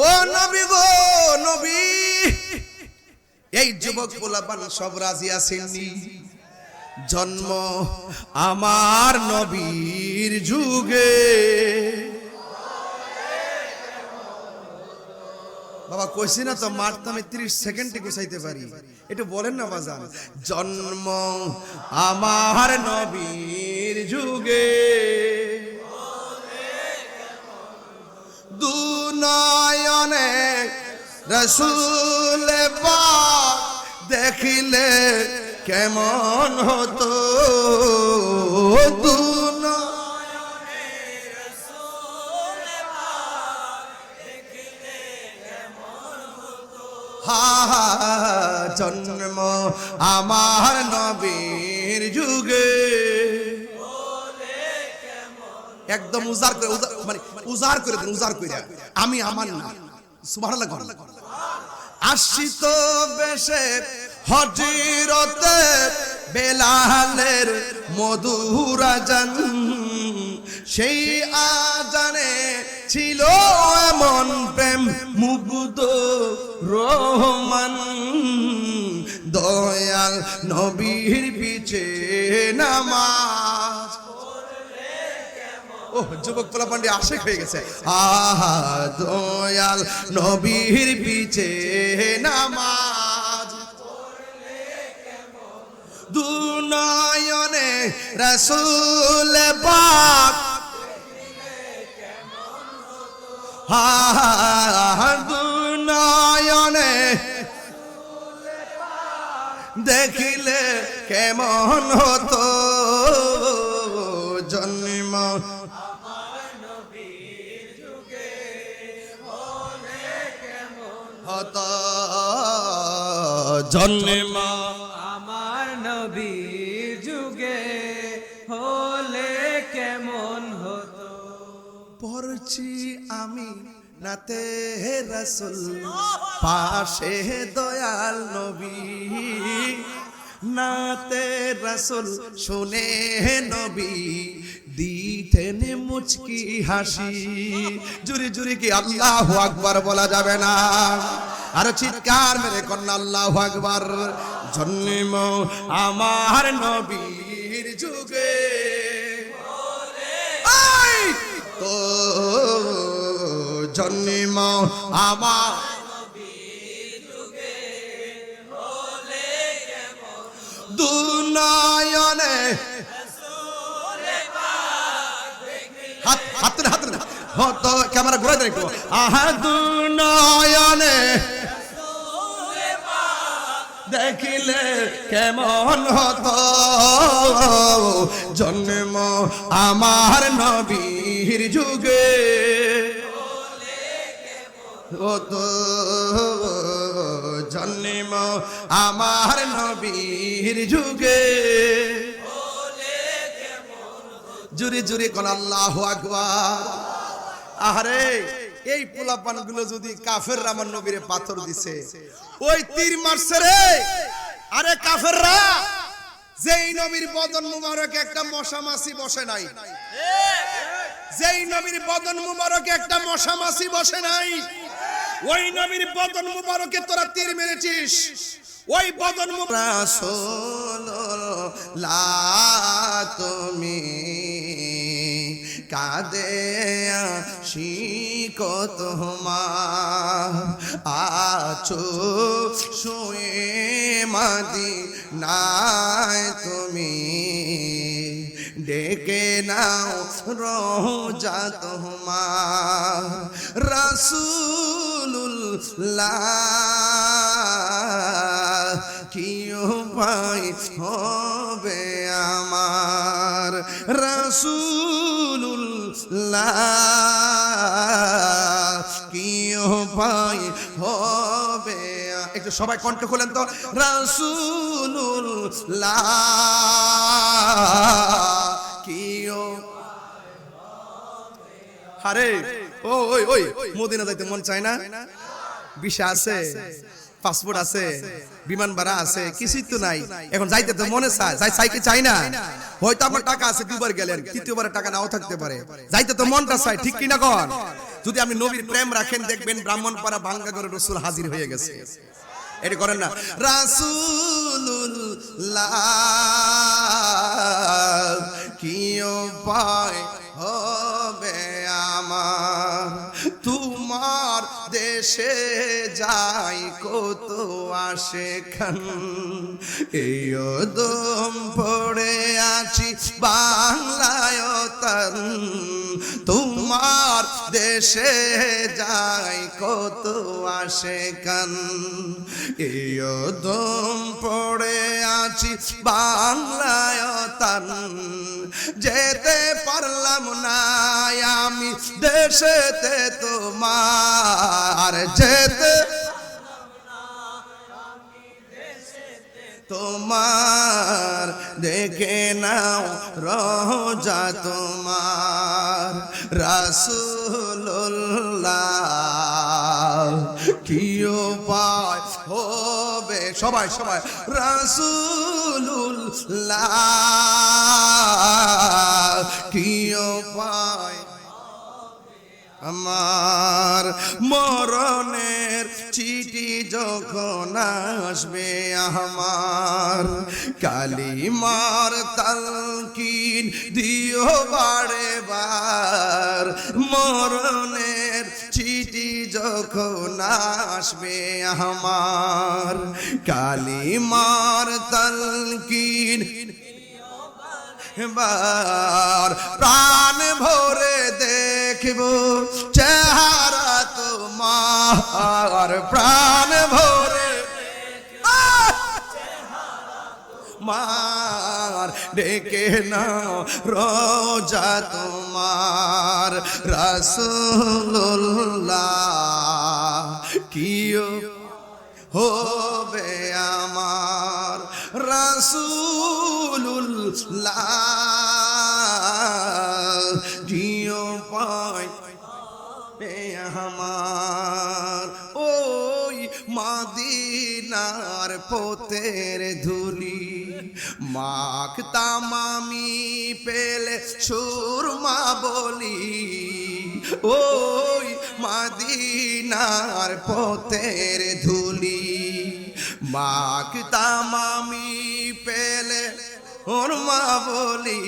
ও নবী গো নবী, এই যুবক পোলাপান সব রাজি আছেননি? জন্ম আমার নবীর যুগে। বাবা কইছি না তো মারতে আমি 30 সেকেন্ডে গুছাইতে পারি, একটু বলেন না বাজান। জন্ম আমার নবীর যুগে, দুনয়নে রাসূল পাক দেখিলে কেমন হতো, দুনয়নে রাসূল পাক দেখিলে কেমন হতো। হা হা, জন্ম আমার নবীর যুগে, একদম উজাড় করে, মানে উজাড় করে দেন, উজাড় করে। আমি আমার না, সুবহানাল্লাহ। আশিত বেশে হযরতে বেলালের মধুর আযান, সেই আযানে ছিল এমন প্রেম মুগ্ধ রহমান, দয়াল নবীর পিছে নামাজ। ও যুবক পোলা পান্ডি আশেক হয়ে গেছে। আহা, দয়াল নবীর পিছে নামাজ, দুনয়নে রাসূল পাক, হা দুনয়নে দেখিলে কেমন হতো, জন্ম হতো, জন্ম আমার নবীর যুগে হলে কেমন হতো। পড়ছি আমি নাতে রাসূল, পাশে দয়াল নবী, নাতে রাসূল শুনে নবী দিতেন মুচকি হাসি। জুরি জুরি কি আল্লাহু আকবার বলা যাবে না? আর চিৎকার মেরে কন্যা আল্লাহু আকবার। জন্ম আমার নবীর যুগে, তো জন্ম আমার নবীর যুগে হলে কেমন, দুনয়নে হাত হাত হতো, ক্যামেরা ঘুরে দেন একটু। আহা, দুনয়নে দেখিলে কেমন হতো, জন্ম আমার নবীর যুগে হতো, জন্ম আমার নবীর যুগে। জুরি জুরি কোন আল্লাহু আকবার। আরে এই পোলাপান গুলো যদি কাফেররা আমার নবীরে পাথর দিছে, ওই তীর মারছে রে। আরে কাফেররা, যেই নবীর বদন মুবারকে একটা মশা মাছি বসে নাই, যেই নবীর বদন মুবারকে একটা মশা মাছি বসে নাই, ওই নবীর বদন মুবারকে তোরা তীর মেরেছিস। ওই বদন রাসূলুল্লাহ তুমি কাঁদে শিকো তোমার, আছো শুয়ে মদিনায় তুমি, ডেকে নাও রোজা তোমার। রাসূলুল্লাহ কি উপায় হবে আমার, রাসূলুল্লাহ কি উপায় হবে। একটু সবাই কণ্ঠ খোলেন তো, রাসূলুল্লাহ কি। আরে ও ওই ওই মদিনা যাইতে মন চায় না? বিষয় আছে, পাসপোর্ট আছে, বিমান ভাড়া আছে, কিছুই তো নাই। এখন যাইতে তো মনে চায়, চাই কি চাই না? হয়তো আমার টাকা আছে, দুবার গেলেন, তৃতীয়বারে টাকা নাও থাকতে পারে, যাইতে তো মনটা চায়, ঠিক কিনা কন? যদি আপনি নবীর প্রেম রাখেন, দেখবেন ব্রাহ্মণপাড়া ভাঙ্গা করে রাসূল হাজির হয়ে গেছে। এটা করেন না? রাসূলুল্লাহ কি উপায় হবে আমার, তোমার দেশে যাই কত আসে খান, এই দম পড়ে আছি বাংলায় তান, তোমার দেশে যাই কত আসে কান, এই দম পড়ে আছি বাংলায় তান, যেতে পারলাম না আমি দেশেতে তোমার, যেতে তোমার, দেখে নাও রোজা তোমার, রাসূলুল্লাহ কি উপায় হবে, সবাই সবাই, রাসূলুল্লাহ কি উপায় আমার, মরণের চিঠি যখন আসবে আমার, কালিমার তালকিন দিও বারে বার, মরণের চিঠি যখন আসবে আমার, কালিমার তালকিন এবার, প্রাণ ভরে দেখব চেহারা তোমার, প্রাণ ভরে মার, ডেকে নাও রোজা তোমার, রাসূলুল্লাহ কি হবে আমার, রাসূলুল্লাহ কি উপায় আমার, ওই মদিনার পথের ধুলি মাখতাম আমি পেলে সুরমা বলি, ওই মদিনার পথের ধুলি মাখতাম আমি পেলে সুরমা বলি,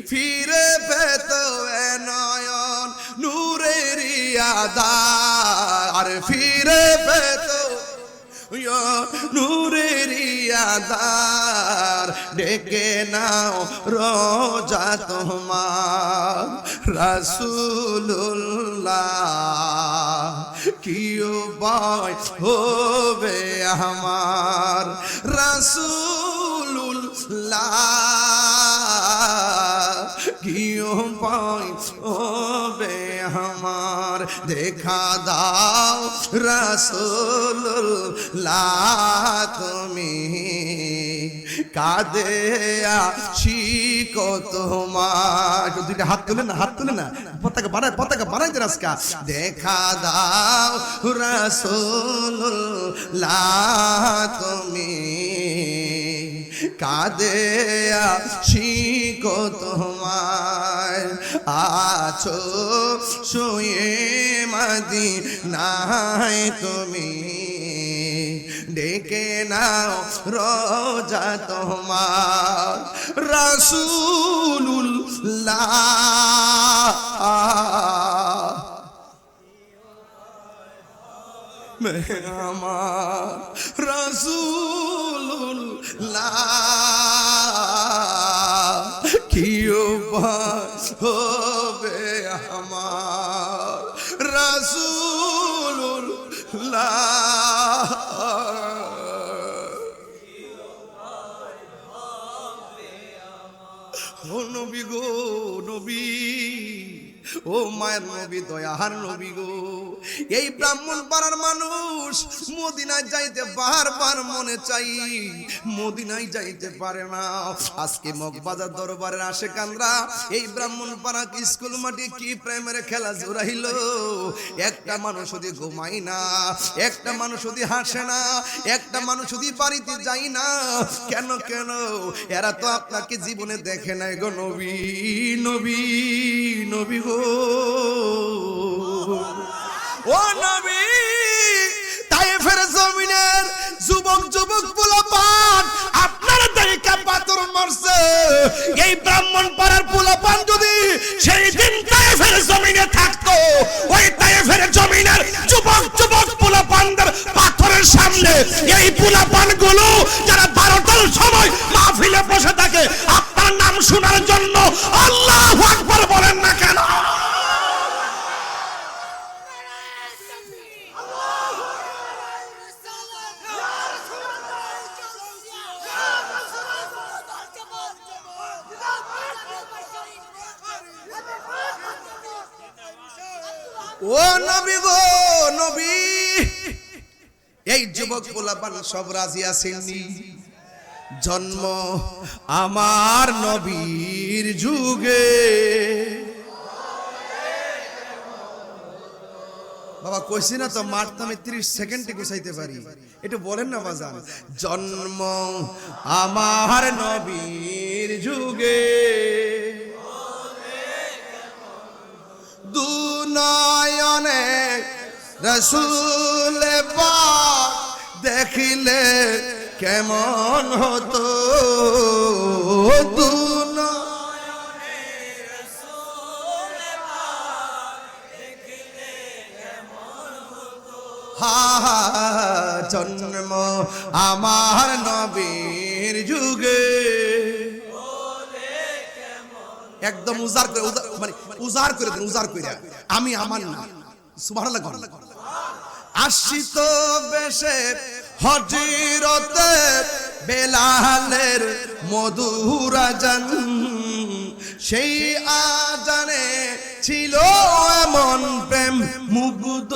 ফিরে পেত এ নয়ন নূরের আধার, ফিরে পেত নূরের আধার, ডেকে নাও রোজা তোমার, রাসূলুল্লাহ কি উপায় হবে আমার, রাসূলুল্লাহ কি উপায় হবে আমার, দেখা দাও রাসূলুল্লাহ তুমি, কাঁদে আছি তোমার, দুইটা হাত তুলে না, হাত তুলে না, পতাকা বানাই দেন আজকে, দেখা দাও রাসূলুল্লাহ তুমি, কাঁদে আছি তোমার, আছো শুয়ে মদিনায় তুমি, ডেকে নাও রোজা তোমার, রাসূলুল্লাহ আমার, রাসূলুল্লাহ কি উপায় হবে আমার, রাসূলুল্লাহ ও নবী গো নবী, ও মায়ের নবী, দয়ার নবী গো, এই ব্রাহ্মণ পাড়ার মানুষ মদিনায় যাইতে বারবার মনে চাই, মদিনায় যাইতে পারে না। আজকে মগবাজার দরবারের আশেকানরা এই ব্রাহ্মণ পাড়া স্কুল মাঠে কি প্রেমের খেলা জোড়াইল। একটা মানুষ যদি ঘুমাই না, একটা মানুষ যদি হাসে না, একটা মানুষ যদি বাড়িতে যাই না, কেন কেন? এরা তো আপনাকে জীবনে দেখে নাই গো নবী, নবী, নবী গো, ও নবী। তায়েফের জমিনের যুবক যুবক পোলাপান আপনার দেখে পাথর মারছে। এই ব্রাহ্মণ পাড়ার পোলাপান যদি সেই দিন তায়েফের জমিনে থাকতো, ওই তায়েফের জমিনের যুবক যুবক পোলাপানদের পাথরের সামনে এই পোলাপান গুলো যারা 12টার সময় মাহফিলে বসে থাকে আপনার নাম শোনার জন্য আল্লাহু আকবার বলেন না কেন? ও নবী গো নবী, এই যুবক পোলাপান সব রাজি আছেননি? জন্ম আমার নবীর যুগে। বাবা কইছি না তো মারতে আমি 30 সেকেন্ডে গুছাইতে পারি, একটু বলেন না বাজান। জন্ম আমার নবীর যুগে, দুনয়নে রসুল পাক দেখিলে কেমন হতো, দুনয়নে রসুল পাক দেখিলে কেমন হতো। হা হা, জন্ম আমার নবীর যুগে। একদম উজাড় করে, মানে উজাড় করে দেন, উজাড় করে। আমি আমার না, সুবহানাল্লাহ। আশিত বেশে হযরতে বেলালের মধুর আজান, সেই আজানে ছিল এমন প্রেম মুগ্ধ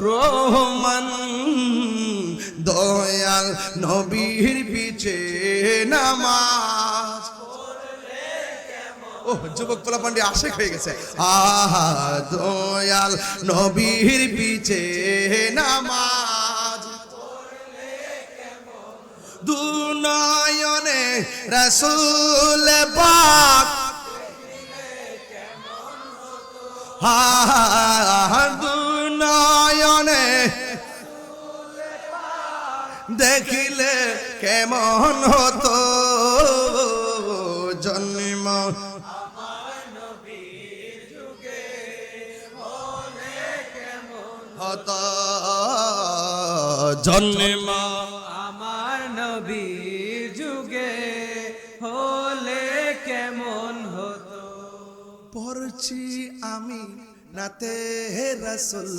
রহমান। দয়াল নবীর পিছে নামাজ। ও যুবক পোলাপান্ডি আশেক হয়ে গেছে। আহা, দয়াল নবীর পিছে নামাজ, দুনয়নে রাসূল পাক হা, দুনয়নে দেখিলে কেমন হতো। জন্ম হতো, জন্ম আমার নবীর যুগে হলে কেমন হতো। পড়ছি আমি নাতে রাসূল,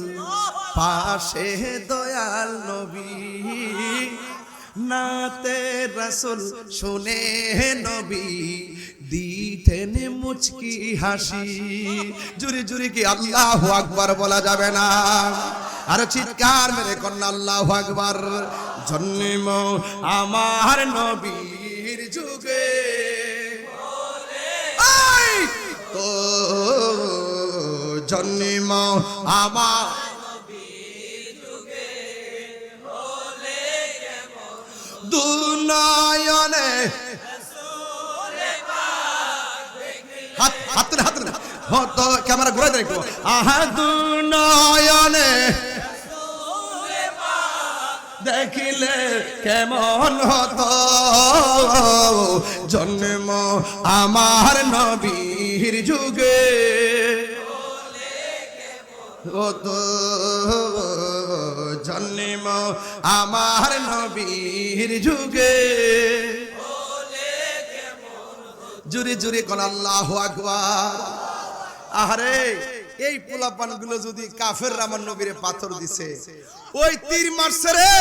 পাশে দয়াল নবী। নাতে রাসূল শুনে নবী দিতেন মুচকি হাসি। জুরি জুরি কি আল্লাহু আকবার বলা যাবে না? আর চিৎকার মেরে কন্যা আল্লাহু আকবার। জন্ম আমার নবীর যুগে, তো জন্ম আমার দুনয়নে হাত হাত হাত হতো। ক্যামেরা ঘুরে দেখ। আহা, দুনয়নে দেখিলে কেমন হতো। জন্ম আমার নবীর যুগে হতো, জন্ম আমার নবীর যুগে। জুরি জুরি কোন আল্লাহু আকবার। আহারে, এই পোলাপান গুলো যদি কাফেররা আমার নবীরে পাথর দিছে, ওই তীর মারছে রে।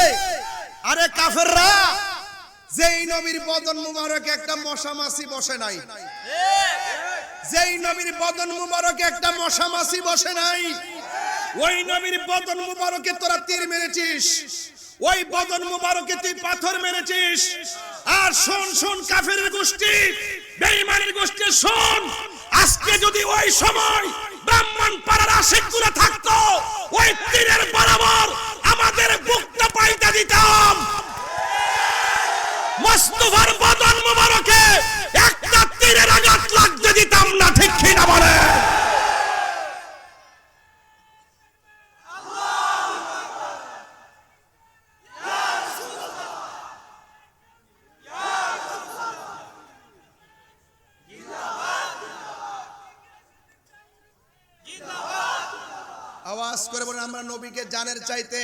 আরে কাফেররা, যেই নবীর বদন মুবারকে একটা মশা মাছি বসে নাই, যেই নবীর বদন মুবারকে একটা মশা মাছি বসে নাই, ওই নবীর বদন মুবারকে তোরা তীর মেরেছিস, ওই বদন মুবারকে তুই পাথর মেরেছিস। আর শোন শোন কাফেরের গোষ্ঠী, বেঈমানের গোষ্ঠী শোন, আজকে যদি ওই সময় ব্রাহ্মণ পাড়ার আশিকগুলো থাকতো, ওই তীরের বরাবর আমাদের বুকটা পাইতে দিতাম। মুস্তাফার বদন মুবারকে একটা তীরের আঘাত লাগতে দিতাম না, ঠিক কি না বলে? আওয়াজ করে বলেন, আমরা নবীকে জানের চাইতে,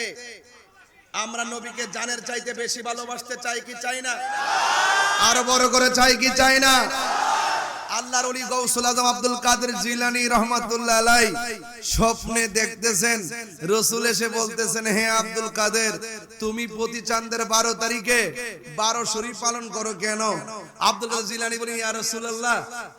আমরা নবীকে জানের চাইতে বেশি ভালোবাসতে চাই কি চাই না? আরো বড় করে চাই কি চাই না? আল্লাহর ওলি গৌসুল আজম আব্দুল কাদের জিলানী রহমাতুল্লাহ আলাইহি স্বপ্নে দেখতেছেন রাসূল এসে বলতেছেন, হে আব্দুল কাদের, তুমি প্রতি চাঁদের 12 তারিখে 12 শরীফ পালন করো কেন? আব্দুল কাদের জিলানী বলেন, ইয়া রাসূলুল্লাহ,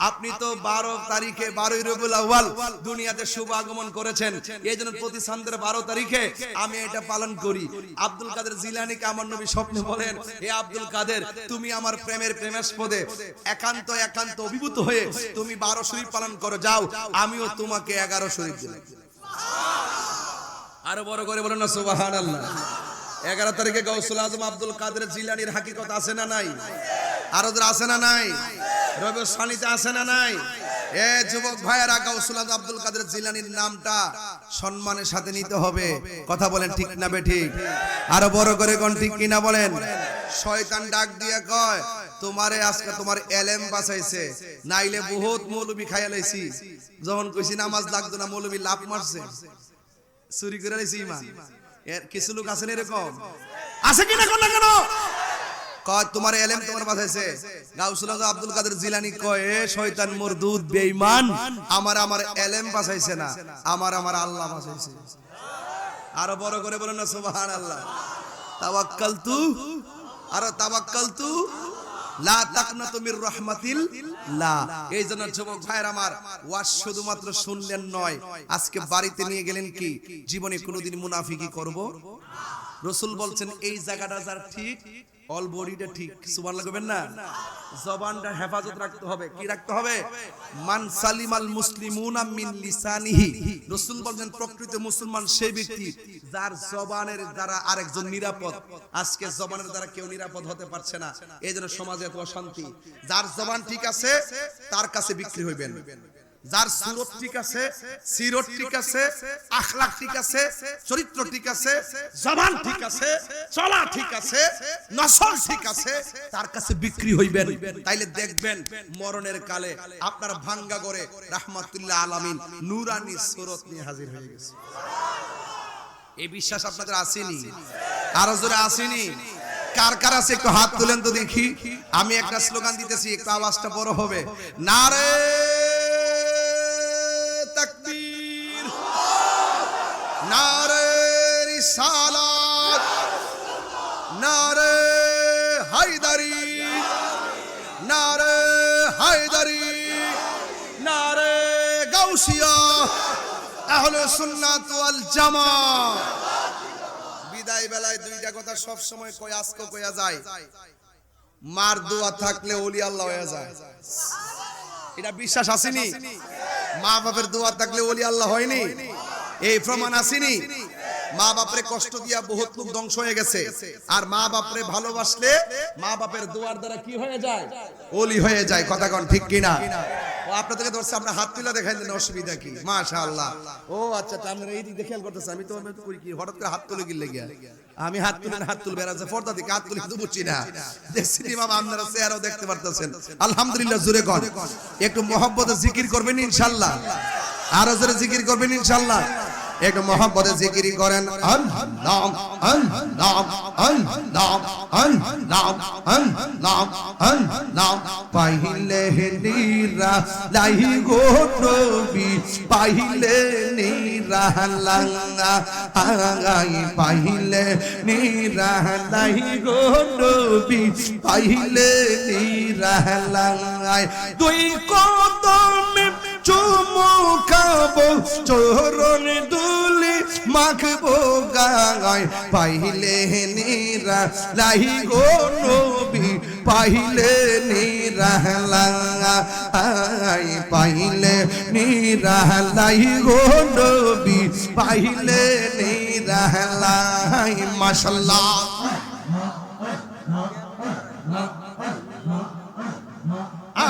আপনি তো 12 তারিখে 12 রবিউল আউয়াল দুনিয়াতে শুভ আগমন করেছেন, এইজন্য প্রতি চাঁদের 12 তারিখে আমি এটা পালন করি। আব্দুল কাদের জিলানীকে আমার নবী স্বপ্নে বলেন, হে আব্দুল কাদের, তুমি আমার প্রেমের প্রেমাস্পদে একান্ত একান্ত অভিভূত হয়ে তুমি 12 শরীফ পালন করো, যাও আমিও তোমাকে 11 শরীফ দিলাম। আরো বড় করে বলেন না সুবহানাল্লাহ। 11 তারিখে গৌসুল আজম আব্দুল কাদের জিলানীর হাকিকত আছে না নাই? আরো আছে না নাই? রবিউল সানিতে আছে না নাই? এ যুবক ভাইয়েরা, গৌসুল আজম আব্দুল কাদের জিলানীর নামটা সম্মানের সাথে নিতে হবে। কথা বলেন ঠিক না বেঠিক? আরো বড় করে কোন ঠিক কিনা বলেন? শয়তান ডাক দিয়ে কয়, তোমারে আজকে তোমার এলেম বাঁচাইছে, নাইলে বহুত মৌলবি খাইয়া লাইছি। যখন কইছি নামাজ লাগতো না, মৌলবি লাভ মারছে, চুরি করে লাইছি ইমান। এর কিছু লোক আছেন এরকম, আছে কিনা কোন না কেন? কয় তোমার এলেম তোমার বাঁচাইছে। গাউসুল আজম আব্দুল কাদের জিলানী কয়, এ শয়তান মরদুদ বেঈমান, আমার এলেম বাঁচাইছে না, আমার আল্লাহ বাঁচাইছে। আরো বড় করে বলেন না সুবহানাল্লাহ। তাওয়াক্কালতু, আরো তাওয়াক্কালতু লা তাকনাতু মির রাহমাতিল্লাহ। এই জন্য যুবক ভাইরা আমার, ওয়াজ শুধুমাত্র শুনলেন নয়, আজকে বাড়িতে নিয়ে গেলেন কি জীবনে কোনোদিন মুনাফিকি করব? রাসূল বলছেন, এই জায়গাটা যার ঠিক, অল বডিটা ঠিক। সুবহানাল্লাহ কইবেন না? জবানটা হেফাজত রাখতে হবে। কি রাখতে হবে? মান সালিমাল মুসলিমুনা মিন লিসানিহি। রাসূল বলেন, প্রকৃত মুসলমান সেই ব্যক্তি যার জবানের দ্বারা আরেকজন নিরাপদ। আজকে জবানের দ্বারা কেউ নিরাপদ হতে পারছে না, এইজন্য সমাজে এত অশান্তি। যার জবান ঠিক আছে তার কাছে বিক্রি হইবেন, যার সুরত ঠিক আছে, সিরত ঠিক আছে, আখলাক ঠিক আছে, চরিত্র ঠিক আছে, জবান ঠিক আছে, চলা ঠিক আছে, নসল ঠিক আছে, তার কাছে বিক্রি হইবেন। তাইলে দেখবেন মরণের কালে আপনার ভাঙ্গা করে রাহমাতুল্লাহ আলামিন নূরানি সুরত নিয়ে হাজির হয়ে গেছে। এই বিশ্বাস আপনাদের আসেনি? আরো জোরে আসেনি? কার কার আছে একটু হাত তুলেন তো দেখি। আমি একটা স্লোগান দিতেছি, একটু আওয়াজটা বড় হবে। নারে তাকবীর, নারে রিসালাত, নারে হায়দারি, নারে হায়দারি, নারে গাউসিয়া, আহলে সুন্নাত ওয়াল জামাত। বিদায় বেলায় দুইটা কথা সব সময় কই, আজকে কইয়া যায়, মার দোয়া থাকলে ওলি আল্লাহ হয়ে যায়। এটা বিশ্বাস আসেনি? মা বাপের দোয়া থাকলে ওলি আল্লাহ হয়নি, এই প্রমাণ আসেনি? মা বাপরে কষ্ট দিয়া বহুত লোক ধ্বংস হয়ে গেছে, আর মা বাপরে ভালোবাসলে মা বাপের দোয়ার দ্বারা কি হয়ে যায়? ওলি হয়ে যায়। কথা কোন ঠিক কিনা? ও আপনাদেরকে ধরছে, আমরা হাত তুলে দেখাই দেন, অসুবিধা কি? মাশাআল্লাহ। ও আচ্ছা, আপনারা এই দিক খেয়াল করতেছেন। আমি তো করি কি, হঠাৎ করে হাত তুলে গিলে গিয়া আমি হাত তুলে বেড়াচ্ছে পর্দা দিকে হাত তুলে কিন্তু বুঝছি না। দেখছি বাবা, আপনারা চেহারাও দেখতে পারতেছেন। আলহামদুলিল্লাহ। জোরে কর, একটু মহব্বতে জিকির করবেন ইনশাআল্লাহ। আরো জোরে জিকির করবেন ইনশাআল্লাহ। একটু মহব্বতে জিকির করেন। আল্লাহ আল্লাহ আল্লাহ আল্লাহ আল্লাহ আল্লাহ। পাইলে নিরা লাই গো নবী, পাইলে নিরা লাঙ্গা আগাই, পাইলে নিরা লাই গো নবী, পাইলে নিরা লাঙ্গাই। দুই কদমে চুমু খাবো, চরণ দুলি মাখবো গায় পাইলে নিরালাই গো নবী পাইলে নিরালাই পাইলে নিরালাই গো নবী পাইলে নিরালাই মাশাআল্লাহ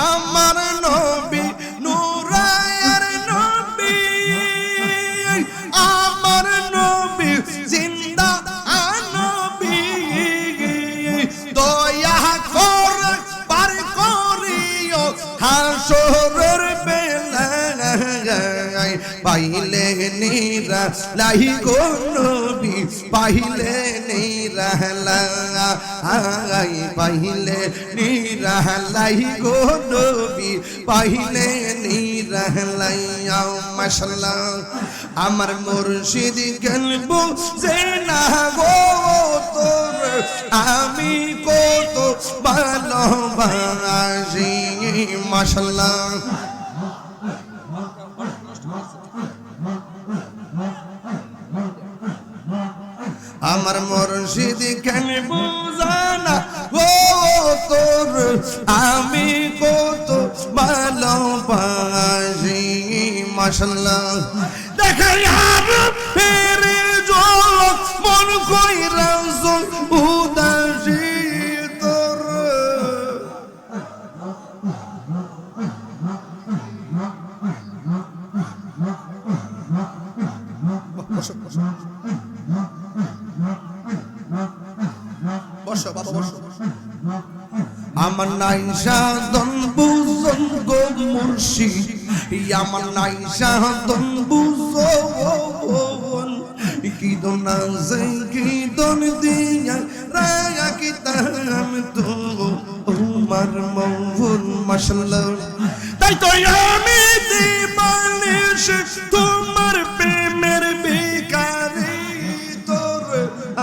আমার নবী নূরায়ের নবী আমার নবী জিন্দা নবী দয়া করে পার করিও হাসরের বেলায় পাইলে নিরালাই গো নবী পাইলে নিরালাই পাইলে নিরালাই গো নবী পাইলে নিরালাই মাশাআল্লাহ আমার মুর্শিদ গল্প যে না গো তোর আমি কত ভালোবাসি মাশাআল্লাহ আমার মুর্শিদ কেন বুঝানা গো তোর আমি কত ভালোবাসি মাশাআল্লাহ দেখাই আর ফেরে জল মন কইরা উদাসী তোর বসো বাবা বসো আমার নাইশা দন বুঝন গো মুর্শিদ আমার নাইশা দন বুঝন কি দন আছে কি দন দিয়া রায়া কি তাম তো উমার মৌন মাশাআল্লাহ তাই তো আমি দিবানিশ তোমার প্রেমের ভিখারি তোর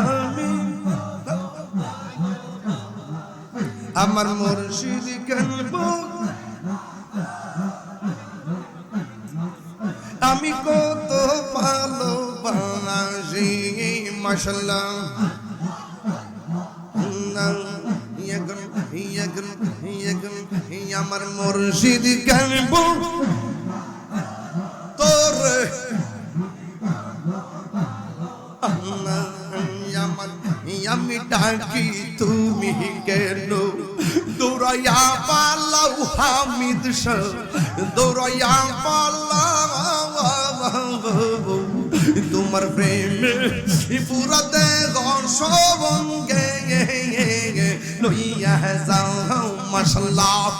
আমি আমার মুর্শিদ কেনব আমি কত ভালোবাসি মাশাআল্লাহ আমার মুর্শিদ কেনব তোর আমি ডাকি তুমি কেন দৌড়াইয়া পালাও হামিদ শাহ দৌড়াইয়া পালাও তোমার প্রেমে পুরা দেহ সবঙ্গে লইয়া যাও মাশাআল্লাহ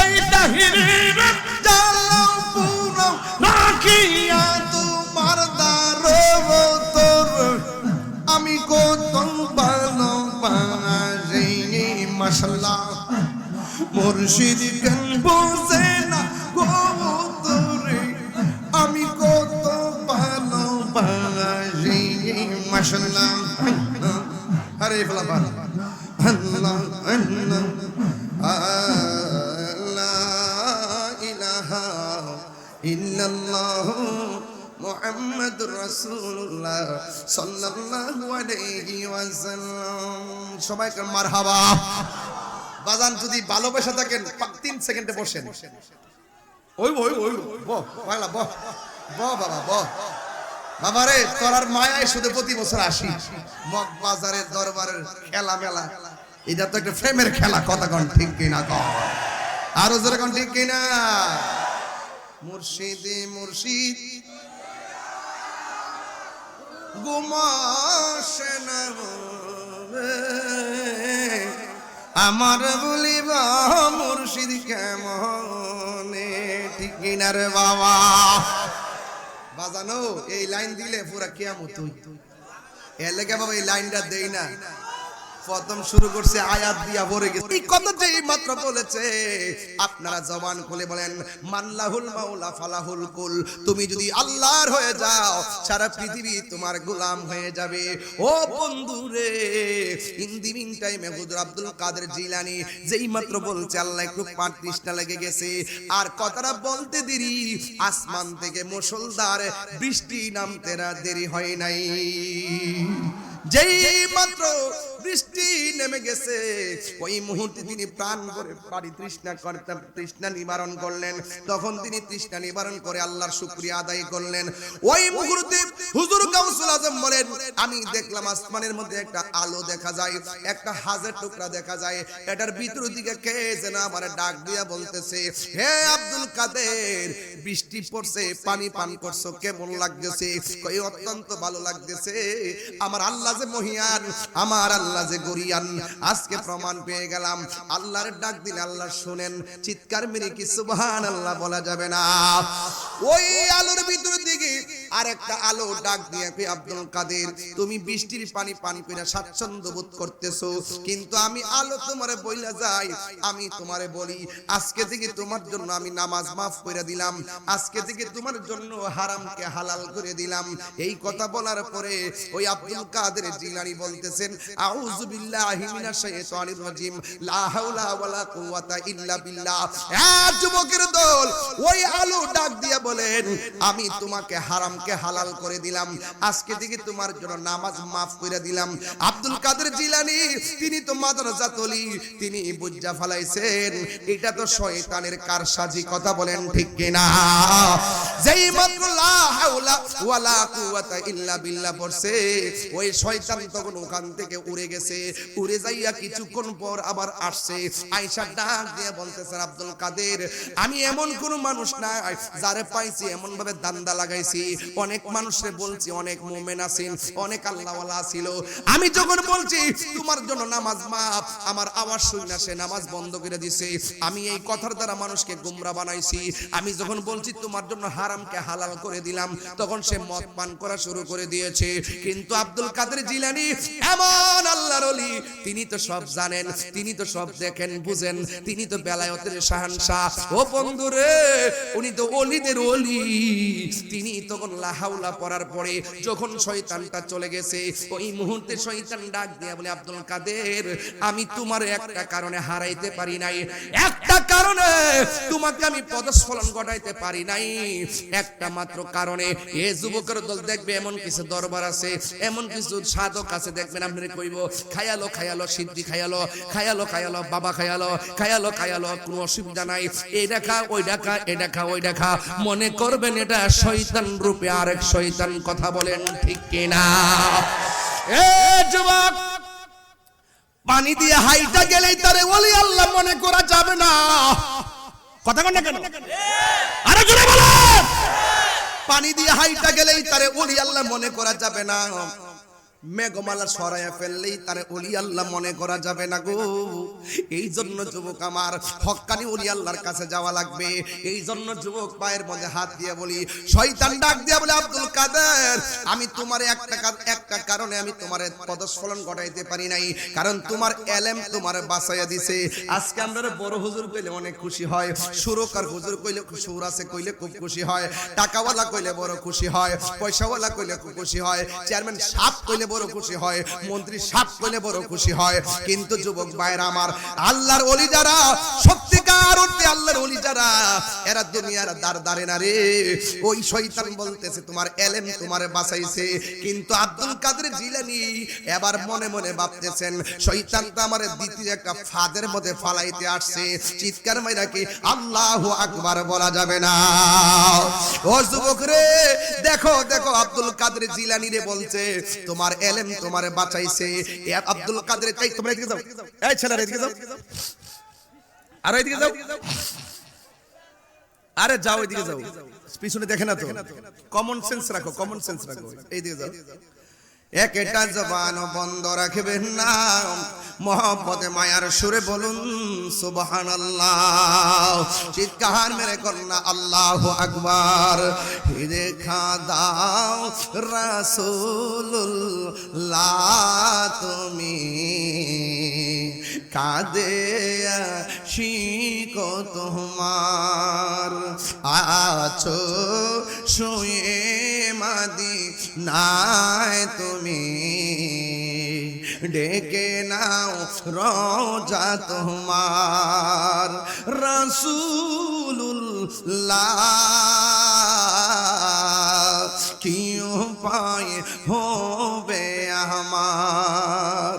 এই তাহিরের জালাও পুরো রাখিয়া তোমার দারবতর আমি কত ভালোবাসি মাশাআল্লাহ মুর্শিদ কেন বোঝে না গো তোরে আমি কত ভালোবাসি মাশাআল্লাহ আরে ফলাফা আল্লাহ আল্লাহ আল্লাহ ইলাহা ইল্লাল্লাহ মুহাম্মাদুর রাসূলুল্লাহ সাল্লাল্লাহু আলাইহি ওয়াসাল্লাম সবাইকে মারহাবা বাজান যদি ভালোবাসা থাকেন 3 সেকেন্ডে বসেন ওই ওই ওই বহ বাংলা বহ বহ বাবা বহ বাবা রে তোরার মায়ায় শুধু প্রতি বছর আসি মগবাজারের দরবারের খেলা মেলা এটা তো একটা ফ্রেমের খেলা কথা কোন ঠিক কিনা কর আর জোরে কোন ঠিক কিনা মুর্শিদে মুর্শিদ গুমাশে না আমার বলিবা মুর্শিদ কেমনে ঠিক কিনা রে বাবা বাজানো এই লাইন দিলে পুরা কিয়ামত তুই এর লেগে বাবা এই লাইনটা দেই না প্রথম শুরু করছে আয়াত দিয়া ভরে গেছে। এই কথা যেই মাত্র বলেছে আপনারা জবান খুলে বলেন মাল্লাহুল মাওলা ফালাহুল কুল। তুমি যদি আল্লাহর হয়ে যাও সারা পৃথিবী তোমার গোলাম হয়ে যাবে। ও বন্ধুরে, ইন দি মিন টাইমে হুজুর আব্দুল কাদের জিলানী যেই মাত্র বলছে আল্লাহ একটু পাট তৃষ্ণা লেগে গেছে, আর কথাটা বলতে দেরি আসমান থেকে মুষলধারে বৃষ্টি নামতে না দেরি হয় নাই। যেই মাত্র বৃষ্টি নেমে গেছে ওই মুহূর্তে তিনি প্রাণ করে পানি তৃষ্ণা নিবারণ করলেন। তখন তিনি তৃষ্ণা নিবারণ করে আল্লাহর শুকরিয়া আদায় করলেন। ওই মুহূর্তে হুজুর গাউসুল আজম বলেন আমি দেখলাম আসমানের মধ্যে একটা আলো দেখা যায়, একটা হাজের টুকরা দেখা যায়। এটার ভিতর দিকে কে যেন আমার ডাক দিয়া বলতেছে, হে আব্দুল কাদের, বৃষ্টি পড়ছে, পানি পান করছো, কেমন লাগতেছে? কই অত্যন্ত ভালো লাগতেছে। আমার আল্লাহ যে মহিয়ান, আমার আল্লাহ যে গরিয়ান, আজকে প্রমাণ পেয়ে গেলাম। আল্লাহর ডাক দিলে আল্লাহ শুনেন, চিৎকার মেরে কি সুবহানাল্লাহ বলা যাবে না? ওই আলোর ভিতর দিকে আরেকটা আলো ডাক দিয়ে কই আব্দুল কাদের, তুমি বৃষ্টির পানি পান করে স্বাচ্ছন্দ্য বোধ করতেছো, কিন্তু আমি আলো তোমারে বইলা যাই, আমি তোমারে বলি আজকে থেকে তোমার জন্য আমি নামাজ মাফ করে দিলাম, আজকে থেকে তোমার জন্য হারামকে হালাল করে দিলাম। এই কথা বলার পরে ওই আব্দুল কাদের জিলানী বলতেছেন আউযু বিল্লাহি মিনাশ শাইতানির রাজিম, লা হাওলা ওয়ালা কুওয়াতা ইল্লা বিল্লাহ। যুবকের দল, ওই আলো ডাক দিয়ে বলেন আমি তোমাকে হারামকে হালাল করে দিলাম, আজকে থেকে তোমার জন্য নামাজ মাফ করে দিলাম। আব্দুল কাদের জিলানী তিনি তো মাদ্রাসাতলি, তিনি বুঝা ফলাইছেন এটা তো শয়তানের কারসাজি। কথা বলেন ঠিক কিনা? যেই মাত্র লা হাওলা ওয়ালা কুওয়াতা ইল্লা বিল্লাহ পড়ছে, ওই শয়তান তখন ওখান থেকে উড়ে গেছে। উড়ে যাইয়া কিছুক্ষণ পর আবার আসছে, আয়েশা ডাক দিয়ে বলতেছেন আব্দুল কাদের, আমি এমন কোন মানুষ না যারে পাইছি এমন ভাবে দান্দা লাগাইছি। অনেক মানুষে বলছি, অনেক মুমিন আছেন, অনেক আল্লাহওয়ালা ছিল, আমি যখন বলছি তোমার জন্য নামাজ মাফ, আমার আওয়াজ শুনে সে নামাজ বন্ধ করে দিছে। আমি এই কথার দ্বারা মানুষকে গোমরা বানাইছি। আমি যখন বলছি তোমার জন্য হারামকে হালাল করে দিলাম, তখন সে মদ পান করা শুরু করে দিয়েছে। কিন্তু আব্দুল কাদের জিলানী এমন আল্লাহর ওলি, তিনি তো সব জানেন, তিনি তো সব দেখেন বুঝেন, তিনি তো বেলায়েতের শাহানশাহ। ও বন্ধুরে, উনি তো ওলিদের ওলি। তিনি তখন লা হাওলা পড়ার পরে যখন শয়তানটা চলে গেছে, ওই মুহূর্তে শয়তান ডাক দিয়ে বলে আব্দুল কাদের, আমি তোমার একটা কারণে হারাইতে পারি নাই, একটা কারণে তোমাকে আমি পদস্খলন ঘটাইতে পারি নাই, একটা মাত্র কারণে। এ যুবকের দল দেখবে এমন কিছু দরবার আছে, এমন কিছু সাধক আছে, দেখবেন আপনি কইব খায়ালো খায়ালো সিদ্ধি খায়ালো, খায়ালো খায়ালো বাবা খায়ালো, খায়ালো খায়ালো, কোনো অসুবিধা নাই, এই দেখা ওই দেখা, এ দেখা ওই দেখা, মনে করবেন এটা শয়তান রূপে আরেক শয়তান। কথা বলেন ঠিক কিনা? এ যুবক, পানি দিয়ে হাইটা গেলেই তারে ওলি আল্লাহ মনে করা যাবে না। কথা বলেন না কেন? আরে জোরে বলেন। পানি দিয়ে হাইটা গেলেই তারে ওলি আল্লাহ মনে করা যাবে না। মেঘমালা সরাইয়া ফেললেই তারে ওলি আল্লাহ মনে করা যাবে না গো। এই জন্য যুবক আমার, হক্কানি ওলি আল্লাহর কাছে যাওয়া লাগবে। এই জন্য যুবক পায়ের মধ্যে হাত দিয়ে বলি, শয়তান ডাক দিয়া বলে আব্দুল কাদের, আমি তোমার একটা কারণে আমি তোমার পদস্খলন ঘটাইতে পারি নাই, কারণ তোমার এলেম তোমার বাঁচাইয়া দিছে। আজকে আমরা বড় হুজুর কইলে অনেক খুশি হয়, সুরকার হুজুর কইলে সুর আছে কইলে খুব খুশি হয়, টাকাওয়ালা কইলে বড় খুশি হয়, পয়সাওয়ালা কইলে খুব খুশি হয়, চেয়ারম্যান সাহেব কইলে বড় খুশি হয়, মন্ত্রী সাহেব কইলে বড় খুশি হয়। কিন্তু যুবক ভাইরা আমার, আল্লাহর ওলি যারা, সত্যিকার অর্থে আল্লাহর ওলি যারা, এরা দুনিয়ার দাঁড়ে না রে। ওই শয়তান বলতেছে তোমার এলেম তোমারে বাঁচাইছে, কিন্তু আব্দুল কাদের জিলানী এবার মনে মনে ভাবতেছেন শয়তান তো আমারে দ্বিতীয় একটা ফাঁদের মধ্যে ফালাইতে আসছে। চিৎকার মাইরা কি আল্লাহু আকবার বলা যাবে না? ও যুবক রে, দেখো দেখো, আব্দুল কাদের জিলানী রে বলছে তোমার এলেম তোমারে বাঁচাইছে। এ আব্দুল কাদের, এই তোমরা এদিকে যাও, এই ছেলেরা এদিকে যাও, আর এদিকে যাও, আরে যাও এদিকে যাও, পিছনে দেখে না তো, কমন সেন্স রাখো, কমন সেন্স রাখো, এইদিকে যাও। একটা জবান বন্ধ রাখবেন না, মোহাম্মদে মায়ার সুরে বলুন সুবহানাল্লাহ। চিৎকার মেরে কন্যা আল্লাহু আকবার। দেখা দাও রাসূলুল্লাহ তুমি কাঁদে আশিক তোমার আছো শুয়ে মদিনায় তুমি ডেকে নাও রোজা তোমার রাসূলুল্লাহ কি উপায় হবে আমার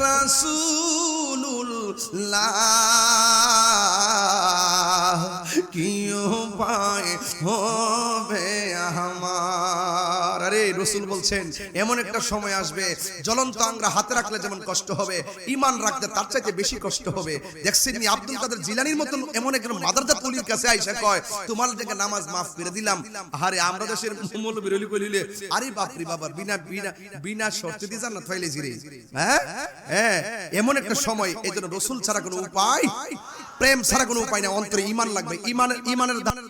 রাসূলুল্লাহ কি উপায় হবে আমার। আরে রাসূল বলছেন এমন একটা সময় আসবে জ্বলন্ত আঙ্গুর হাতে রাখলে যেমন কষ্ট হবে, ঈমান রাখতে তার চাইতে বেশি কষ্ট হবে। দেখছেন নি আব্দুল কাদের জিলানীর মতন এমন একজন মাদারজাত ওলির কাছে আইসা কয় তোমার থেকে নামাজ মাফ করে দিলাম। আরে আমরা দেশের মৌলবী রলি কইলে আরে বাপ রে বাবা বিনা বিনা বিনা শর্তে দিয়ে জান্নাত পাইলে জিরে। হ্যাঁ হ্যাঁ এমন একটা সময়, এইজন্য রাসূল ছাড়া কোনো উপায়, প্রেম ছাড়া কোনো উপায় না, অন্তরে ঈমান লাগবে। ঈমানের দানের